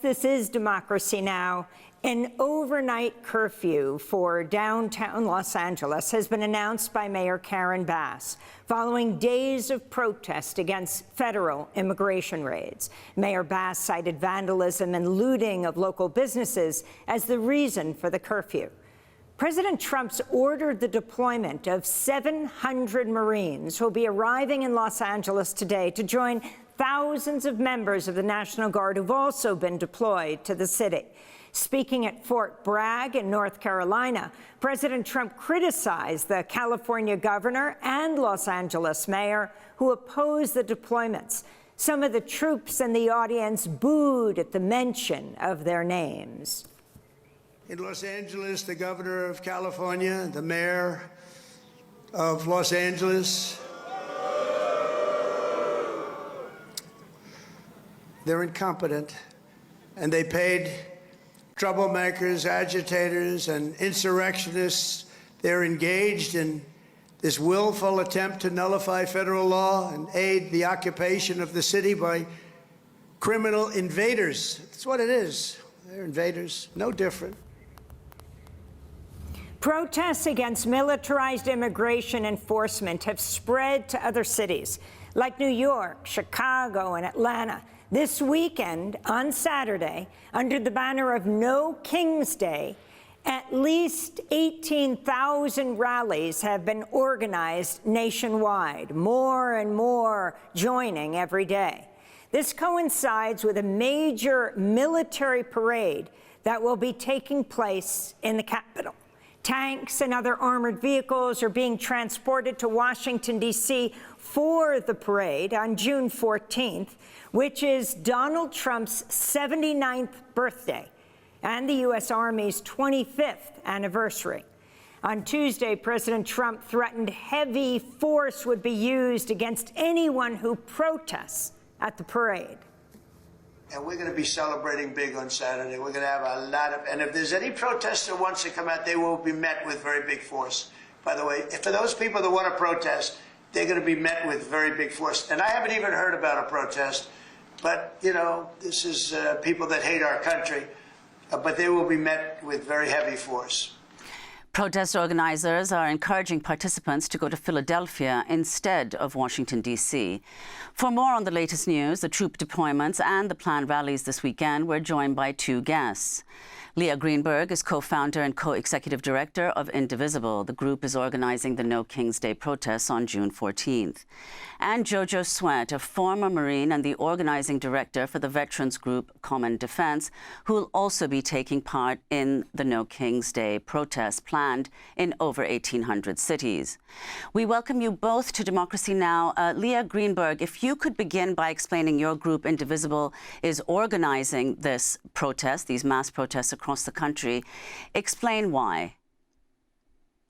This is Democracy Now! An overnight curfew for downtown Los Angeles has been announced by Mayor Karen Bass following days of protest against federal immigration raids. Mayor Bass cited vandalism and looting of local businesses as the reason for the curfew. President Trump's ordered the deployment of 700 Marines who will be arriving in Los Angeles today to join thousands of members of the National Guard who've also been deployed to the city. Speaking at Fort Bragg in North Carolina, President Trump criticized the California governor and Los Angeles mayor who opposed the deployments. Some of the troops in the audience booed at the mention of their names. In Los Angeles, the governor of California, the mayor of Los Angeles, they're incompetent, and they paid troublemakers, agitators, and insurrectionists. They're engaged in this willful attempt to nullify federal law and aid the occupation of the city by criminal invaders. That's what it is. They're invaders, no different. Protests against militarized immigration enforcement have spread to other cities like New York, Chicago, and Atlanta. This weekend, on Saturday, under the banner of No King's Day, at least 18,000 rallies have been organized nationwide, more and more joining every day. This coincides with a major military parade that will be taking place in the Capitol. Tanks and other armored vehicles are being transported to Washington, D.C. for the parade on June 14th, which is Donald Trump's 79th birthday and the U.S. Army's 25th anniversary. On Tuesday, President Trump threatened heavy force would be used against anyone who protests at the parade. And we're going to be celebrating big on Saturday. We're going to have a lot of, and if there's any protester who wants to come out, they will be met with very big force. By the way, for those people that want to protest, they're going to be met with very big force. And I haven't even heard about a protest, but, you know, this is people that hate our country, but they will be met with very heavy force. Protest organizers are encouraging participants to go to Philadelphia instead of Washington, D.C. For more on the latest news, the troop deployments and the planned rallies this weekend, we're joined by two guests. Leah Greenberg is co-founder and co-executive director of Indivisible. The group is organizing the No King's Day protests on June 14th. And JoJo Sweatt, a former Marine and the organizing director for the veterans group Common Defense, who will also be taking part in the No King's Day protests planned in over 1,800 cities. We welcome you both to Democracy Now! Leah Greenberg, if you could begin by explaining your group, Indivisible, is organizing this protest, these mass protests across the country. Explain why.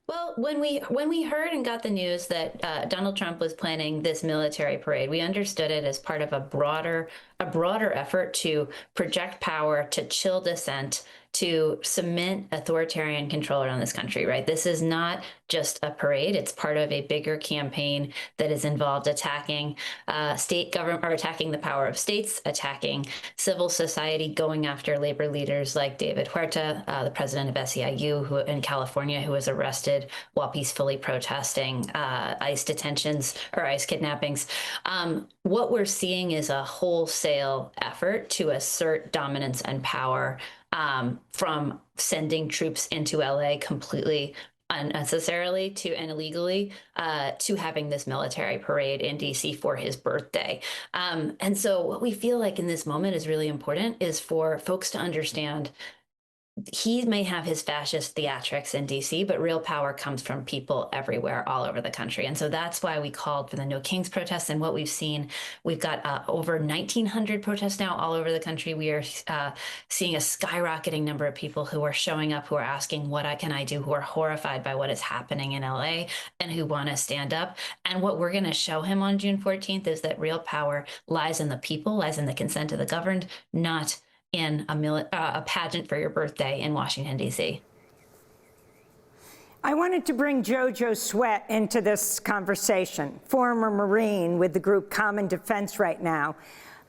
Well, when we heard and got the news that Donald Trump was planning this military parade, we understood it as part of a broader effort to project power, to chill dissent, to cement authoritarian control around this country, right? This is not just a parade. It's part of a bigger campaign that is involved attacking state government, or attacking the power of states, attacking civil society, going after labor leaders like David Huerta, the president of SEIU who in California, who was arrested while peacefully protesting ICE detentions or ICE kidnappings. What we're seeing is a wholesale effort to assert dominance and power from sending troops into LA completely unnecessarily and illegally to having this military parade in DC for his birthday. And so what we feel like in this moment is really important is for folks to understand he may have his fascist theatrics in DC, but real power comes from people everywhere, all over the country. And so that's why we called for the No Kings protests. And what we've seen, we've got over 1,900 protests now all over the country. We are seeing a skyrocketing number of people who are showing up, who are asking, what can I do, who are horrified by what is happening in LA and who want to stand up. And what we're going to show him on June 14th is that real power lies in the people, lies in the consent of the governed, not in a pageant for your birthday in Washington, D.C. I wanted to bring JoJo Sweatt into this conversation, former Marine with the group Common Defense right now.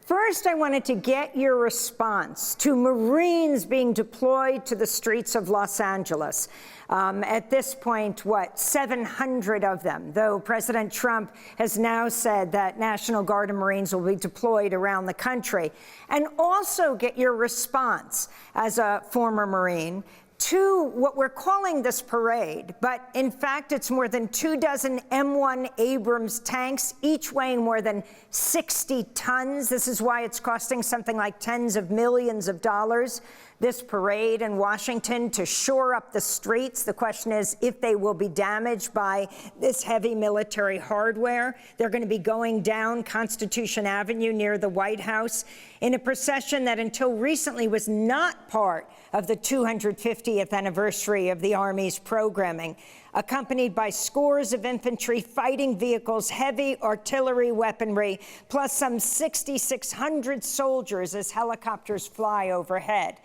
First, I wanted to get your response to Marines being deployed to the streets of Los Angeles. At this point, 700 of them, though President Trump has now said that National Guard and Marines will be deployed around the country. And also get your response as a former Marine to what we're calling this parade, but in fact, it's more than 24 M1 Abrams tanks, each weighing more than 60 tons. This is why it's costing something like tens of millions of dollars, this parade in Washington, to shore up the streets. The question is if they will be damaged by this heavy military hardware. They're going to be going down Constitution Avenue near the White House in a procession that until recently was not part of the 250th anniversary of the Army's programming, accompanied by scores of infantry, fighting vehicles, heavy artillery weaponry, plus some 6,600 soldiers as helicopters fly overhead.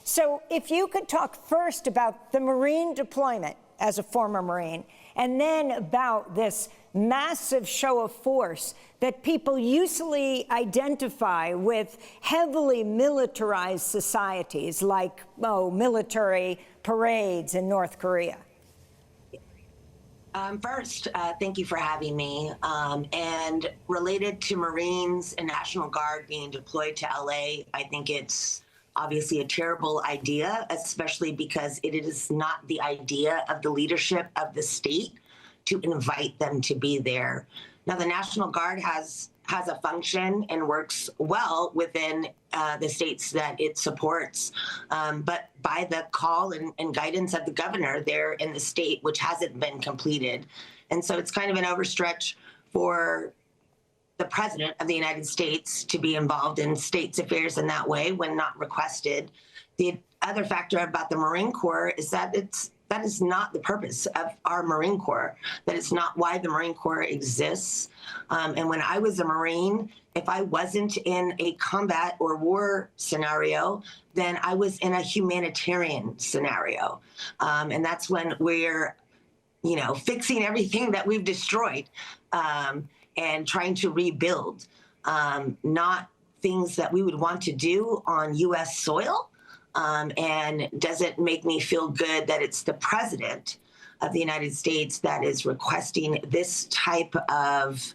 So if you could talk first about the Marine deployment as a former Marine, and then about this massive show of force that people usually identify with heavily militarized societies like, military parades in North Korea. First, thank you for having me. And related to Marines and National Guard being deployed to LA, I think it's obviously a terrible idea, especially because it is not the idea of the leadership of the state to invite them to be there. Now, the National Guard has a function and works well within the states that it supports, but by the call and guidance of the governor there in the state, which hasn't been completed. And so it's kind of an overstretch for the president of the United States to be involved in states affairs in that way when not requested. The other factor about the Marine Corps is that that is not the purpose of our Marine Corps. That is not why the Marine Corps exists. And when I was a Marine, if I wasn't in a combat or war scenario, then I was in a humanitarian scenario. And that's when we're, fixing everything that we've destroyed and trying to rebuild, not things that we would want to do on U.S. soil. And does it make me feel good that it's the president of the United States that is requesting this type of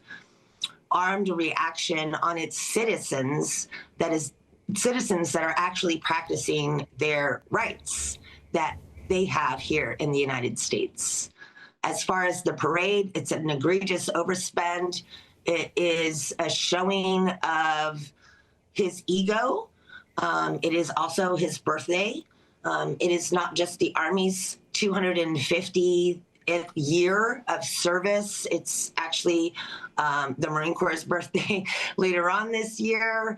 armed reaction on its citizens, that is citizens that are actually practicing their rights that they have here in the United States. As far as the parade, it's an egregious overspend. It is a showing of his ego. It is also his birthday. It is not just the Army's 250th year of service. It's actually the Marine Corps' birthday later on this year.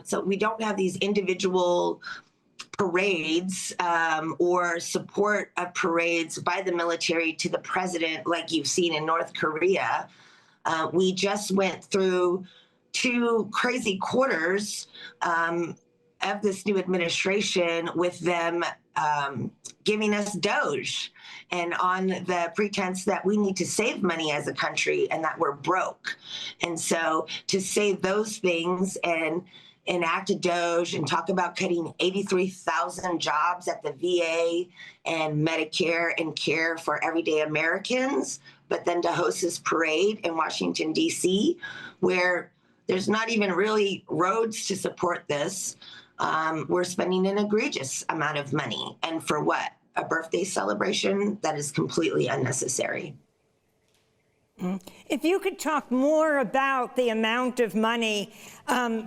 So we don't have these individual parades or support of parades by the military to the president like you've seen in North Korea. We just went through 2 crazy quarters of this new administration with them giving us Doge and on the pretense that we need to save money as a country and that we're broke. And so to say those things and enact a Doge and talk about cutting 83,000 jobs at the VA and Medicare and care for everyday Americans, but then to host this parade in Washington, D.C., where there's not even really roads to support this. We're spending an egregious amount of money. And for what? A birthday celebration that is completely unnecessary. If you could talk more about the amount of money,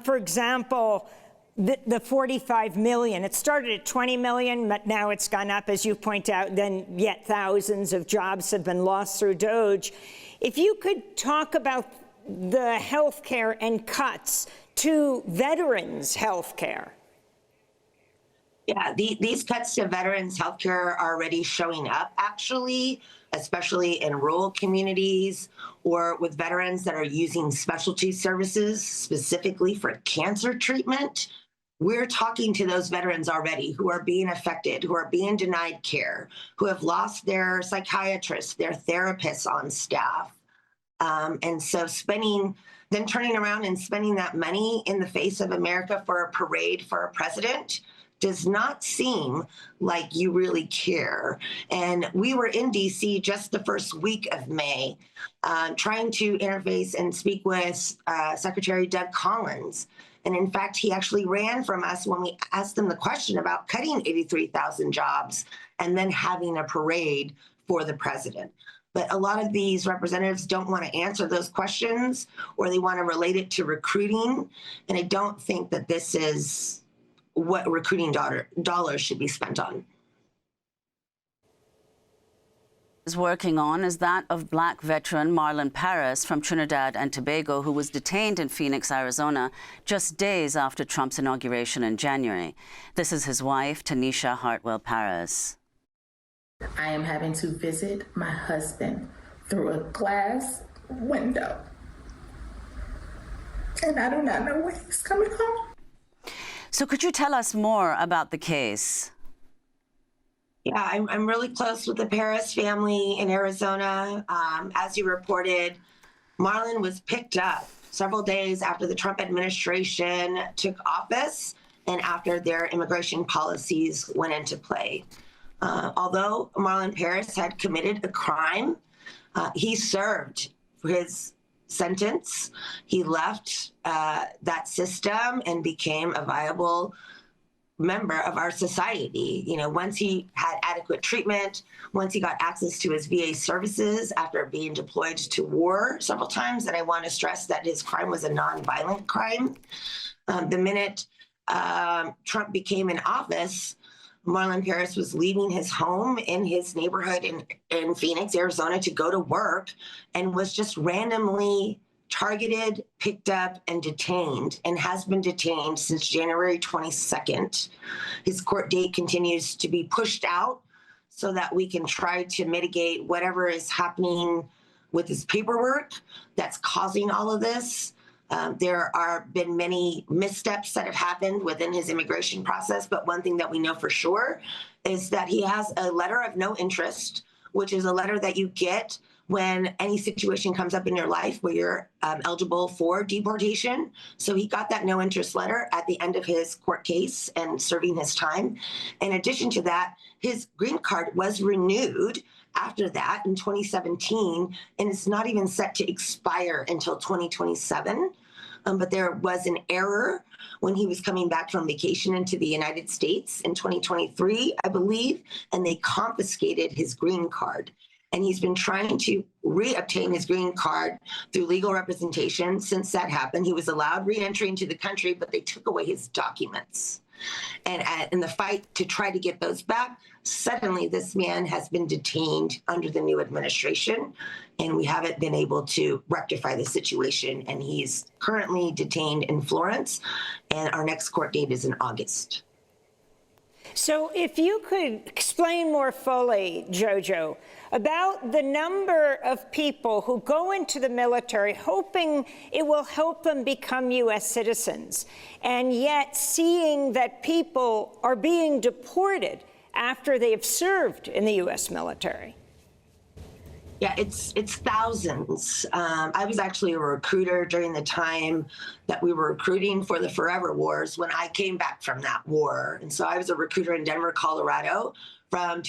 for example, the 45 million, it started at 20 million, but now it's gone up, as you point out, then yet thousands of jobs have been lost through Doge. If you could talk about the health care and cuts to veterans' health care. Yeah, these cuts to veterans' healthcare are already showing up, actually, especially in rural communities or with veterans that are using specialty services specifically for cancer treatment. We're talking to those veterans already who are being affected, who are being denied care, who have lost their psychiatrists, their therapists on staff. And so spending then turning around and spending that money in the face of America for a parade for a president does not seem like you really care. And we were in DC just the first week of May, trying to interface and speak with Secretary Doug Collins. And in fact, he actually ran from us when we asked him the question about cutting 83,000 jobs and then having a parade for the president. But a lot of these representatives don't want to answer those questions, or they want to relate it to recruiting. And I don't think that this is what recruiting dollars should be spent on. Is working on is that of Black veteran Marlon Paris from Trinidad and Tobago, who was detained in Phoenix, Arizona, just days after Trump's inauguration in January. This is his wife, Tanisha Hartwell Paris. I am having to visit my husband through a glass window, and I do not know when he's coming home. So could you tell us more about the case? Yeah, I'm really close with the Paris family in Arizona. As you reported, Marlon was picked up several days after the Trump administration took office and after their immigration policies went into play. Although Marlon Paris had committed a crime, he served his sentence. He left that system and became a viable member of our society. You know, once he had adequate treatment, once he got access to his VA services after being deployed to war several times, and I want to stress that his crime was a nonviolent crime. The minute Trump became in office, Marlon Paris was leaving his home in his neighborhood in Phoenix, Arizona, to go to work, and was just randomly targeted, picked up, and detained, and has been detained since January 22nd. His court date continues to be pushed out so that we can try to mitigate whatever is happening with his paperwork that's causing all of this. There are been many missteps that have happened within his immigration process, but one thing that we know for sure is that he has a letter of no interest, which is a letter that you get when any situation comes up in your life where you're eligible for deportation. So he got that no interest letter at the end of his court case and serving his time. In addition to that, his green card was renewed after that in 2017, and it's not even set to expire until 2027. But there was an error when he was coming back from vacation into the United States in 2023, I believe, and they confiscated his green card. And he's been trying to reobtain his green card through legal representation since that happened. He was allowed re-entry into the country, but they took away his documents. And in the fight to try to get those back, suddenly this man has been detained under the new administration, and we haven't been able to rectify the situation. And he's currently detained in Florence, and our next court date is in August. So if you could explain more fully, JoJo, about the number of people who go into the military hoping it will help them become U.S. citizens, and yet seeing that people are being deported after they have served in the U.S. military. Yeah, it's thousands. I was actually a recruiter during the time that we were recruiting for the Forever Wars when I came back from that war. And so I was a recruiter in Denver, Colorado from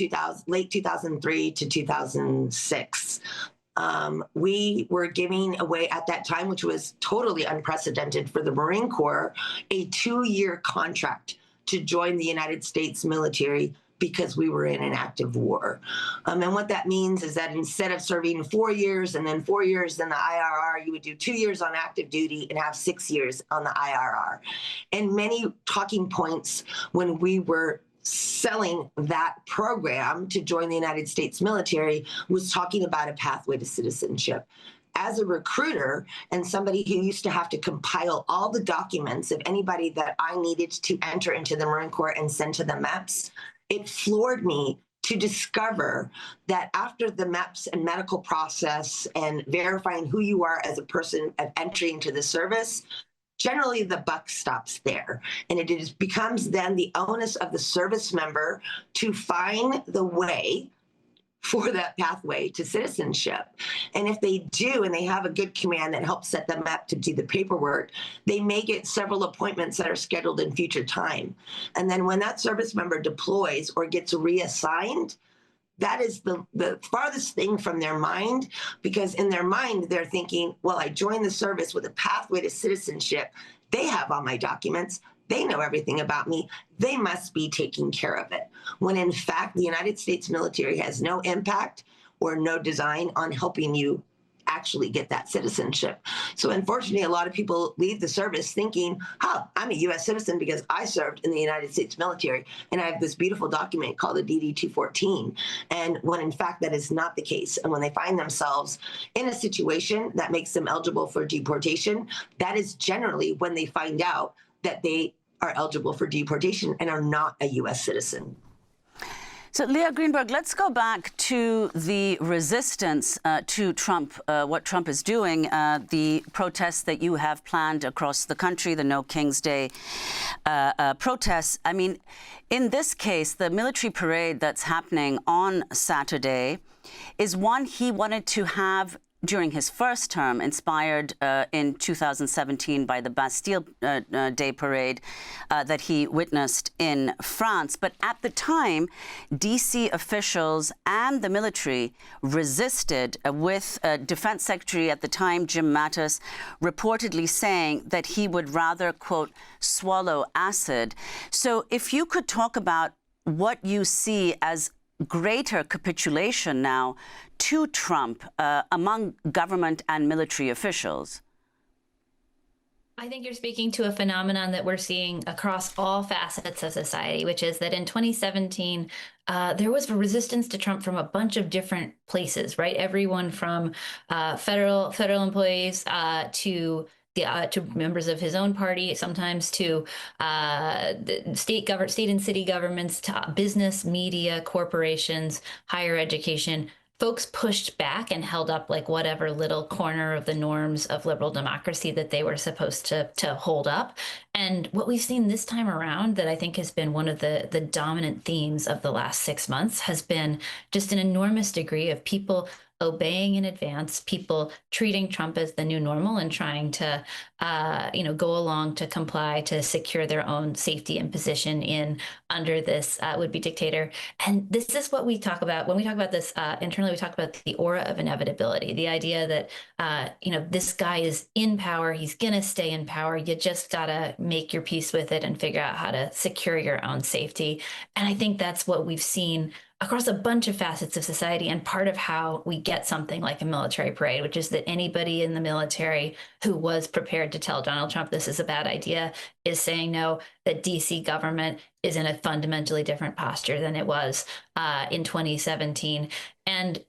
late 2003 to 2006. We were giving away at that time, which was totally unprecedented for the Marine Corps, a 2-year contract to join the United States military because we were in an active war. And what that means is that instead of serving 4 years and then 4 years in the IRR, you would do 2 years on active duty and have 6 years on the IRR. And many talking points when we were selling that program to join the United States military was talking about a pathway to citizenship. As a recruiter and somebody who used to have to compile all the documents of anybody that I needed to enter into the Marine Corps and send to the MEPS, it floored me to discover that after the MEPS and medical process and verifying who you are as a person of entry into the service, generally the buck stops there. And it becomes then the onus of the service member to find the way for that pathway to citizenship. And if they do, and they have a good command that helps set them up to do the paperwork, they may get several appointments that are scheduled in future time. And then when that service member deploys or gets reassigned, that is the farthest thing from their mind, because in their mind, they're thinking, well, I joined the service with a pathway to citizenship. They have all my documents. They know everything about me. They must be taking care of it. When in fact, the United States military has no impact or no design on helping you actually get that citizenship. So unfortunately, a lot of people leave the service thinking, I'm a US citizen because I served in the United States military. And I have this beautiful document called the DD-214. And when in fact, that is not the case. And when they find themselves in a situation that makes them eligible for deportation, that is generally when they find out that they are eligible for deportation and are not a US citizen. So, Leah Greenberg, let's go back to the resistance to Trump, what Trump is doing, the protests that you have planned across the country, the No King's Day protests. I mean, in this case, the military parade that's happening on Saturday is one he wanted to have during his first term, inspired in 2017 by the Bastille Day parade that he witnessed in France. But at the time, D.C. officials and the military resisted, with Defense Secretary at the time, Jim Mattis, reportedly saying that he would rather, quote, swallow acid. So if you could talk about what you see as greater capitulation now to Trump among government and military officials. I think you're speaking to a phenomenon that we're seeing across all facets of society, which is that in 2017, there was a resistance to Trump from a bunch of different places, right? Everyone from federal employees to members of his own party, sometimes to the state and city governments, to business, media, corporations, higher education. Folks pushed back and held up like whatever little corner of the norms of liberal democracy that they were supposed to hold up. And what we've seen this time around, that I think has been one of the dominant themes of the last 6 months, has been just an enormous degree of people obeying in advance, people treating Trump as the new normal and trying to, go along to comply to secure their own safety and position in under this would-be dictator. And this is what we talk about when we talk about this internally. We talk about the aura of inevitability, the idea that this guy is in power, he's gonna stay in power. You just gotta make your peace with it and figure out how to secure your own safety. And I think that's what we've seen across a bunch of facets of society, and part of how we get something like a military parade, which is that anybody in the military who was prepared to tell Donald Trump this is a bad idea is saying no, that DC government is in a fundamentally different posture than it was in 2017. And,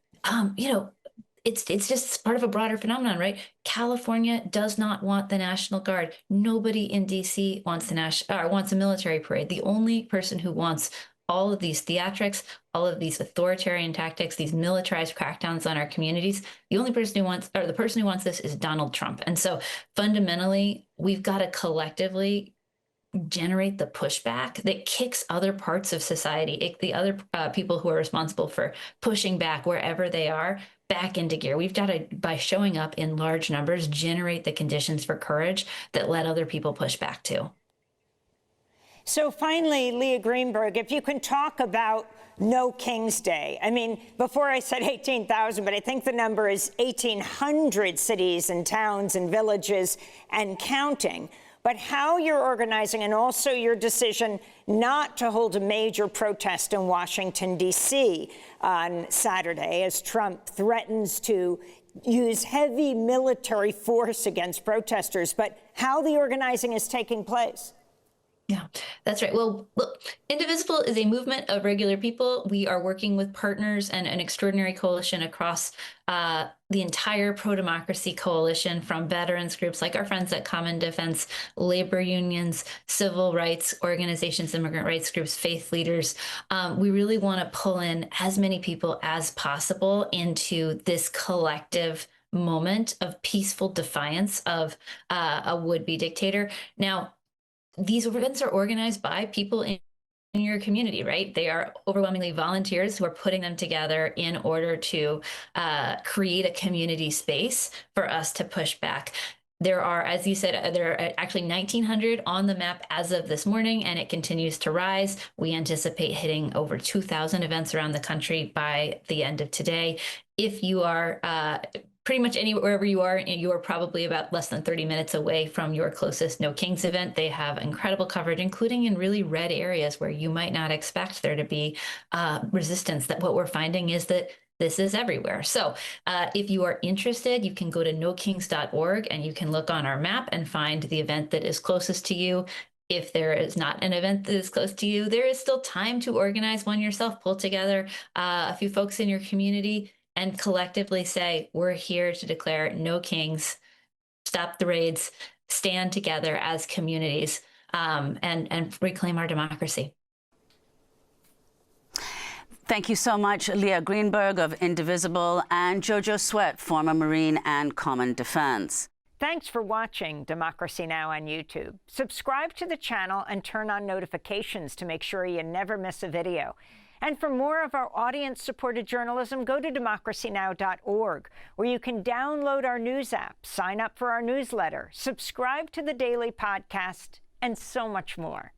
it's just part of a broader phenomenon, right? California does not want the National Guard. Nobody in DC wants wants a military parade. The only person who wants all of these theatrics, all of these authoritarian tactics, these militarized crackdowns on our communities, the person who wants this is Donald Trump. And so fundamentally, we've got to collectively generate the pushback that kicks other parts of society, the other people who are responsible for pushing back wherever they are, back into gear. We've got to, by showing up in large numbers, generate the conditions for courage that let other people push back too. So finally, Leah Greenberg, if you can talk about No King's Day. I mean, before I said 18,000, but I think the number is 1,800 cities and towns and villages and counting. But how you're organizing, and also your decision not to hold a major protest in Washington, D.C. on Saturday, as Trump threatens to use heavy military force against protesters, but how the organizing is taking place. Yeah, that's right. Well, look, Indivisible is a movement of regular people. We are working with partners and an extraordinary coalition across the entire pro-democracy coalition, from veterans groups like our friends at Common Defense, labor unions, civil rights organizations, immigrant rights groups, faith leaders. We really want to pull in as many people as possible into this collective moment of peaceful defiance of a would-be dictator. Now, these events are organized by people in in your community, right? They are overwhelmingly volunteers who are putting them together in order to create a community space for us to push back. There are, as you said, there are actually 1,900 on the map as of this morning, and it continues to rise. We anticipate hitting over 2,000 events around the country by the end of today. If you are pretty much wherever you are probably about less than 30 minutes away from your closest No Kings event. They have incredible coverage, including in really red areas where you might not expect there to be resistance. That what we're finding is that this is everywhere. So if you are interested, you can go to nokings.org and you can look on our map and find the event that is closest to you. If there is not an event that is close to you, there is still time to organize one yourself, pull together a few folks in your community and collectively say, we're here to declare No Kings, stop the raids, stand together as communities, and reclaim our democracy. Thank you so much, Leah Greenberg of Indivisible and JoJo Sweatt, former Marine and Common Defense. Thanks for watching Democracy Now! On YouTube. Subscribe to the channel and turn on notifications to make sure you never miss a video. And for more of our audience-supported journalism, go to democracynow.org, where you can download our news app, sign up for our newsletter, subscribe to the daily podcast, and so much more.